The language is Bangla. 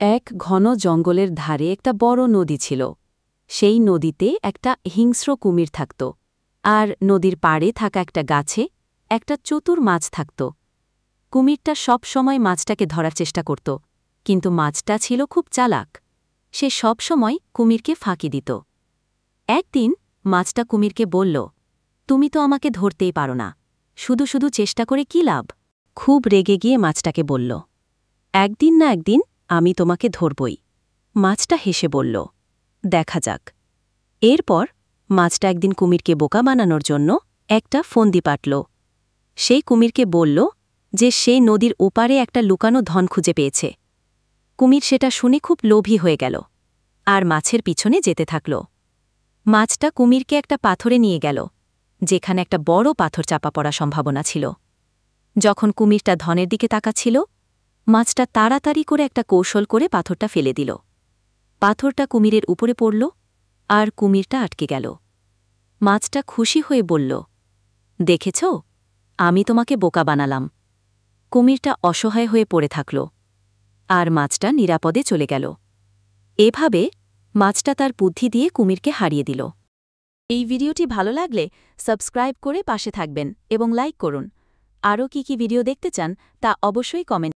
এক ঘন জঙ্গলের ধারে একটা বড় নদী ছিল। সেই নদীতে একটা হিংস্র কুমির থাকত, আর নদীর পাড়ে থাকা একটা গাছে একটা চতুর মাছ থাকত। কুমিরটা সব সময় মাছটাকে ধরার চেষ্টা করত, কিন্তু মাছটা ছিল খুব চালাক। সে সব সময় কুমিরকে ফাঁকি দিত। একদিন মাছটা কুমিরকে বলল, তুমি তো আমাকে ধরতেই পারো না, শুধু শুধু চেষ্টা করে কী লাভ? খুব রেগে গিয়ে মাছটাকে বলল, একদিন না একদিন আমি তোমাকে ধরবই। মাছটা হেসে বলল, দেখা যাক। এরপর মাছটা একদিন কুমিরকে বোকা বানানোর জন্য একটা ফন্দি পাতল। সেই কুমিরকে বলল যে সে নদীর ওপারে একটা লুকানো ধন খুঁজে পেয়েছে। কুমির সেটা শুনে খুব লোভী হয়ে গেল, আর মাছের পিছনে যেতে থাকল। মাছটা কুমিরকে একটা পাথরে নিয়ে গেল, যেখানে একটা বড় পাথর চাপা পড়ার সম্ভাবনা ছিল। যখন কুমিরটা ধনের দিকে তাকাচ্ছিল, মাছটা তাড়াতাড়ি করে একটা কৌশল করে পাথরটা ফেলে দিল। পাথরটা কুমিরের উপরে পড়ল, আর কুমিরটা আটকে গেল। মাছটা খুশি হয়ে বলল, দেখেছ, আমি তোমাকে বোকা বানালাম। কুমিরটা অসহায় হয়ে পড়ে থাকল, আর মাছটা নিরাপদে চলে গেল। এভাবে মাছটা তার বুদ্ধি দিয়ে কুমিরকে হারিয়ে দিল। এই ভিডিওটি ভালো লাগলে সাবস্ক্রাইব করে পাশে থাকবেন এবং লাইক করুন। আরও কি ভিডিও দেখতে চান তা অবশ্যই কমেন্ট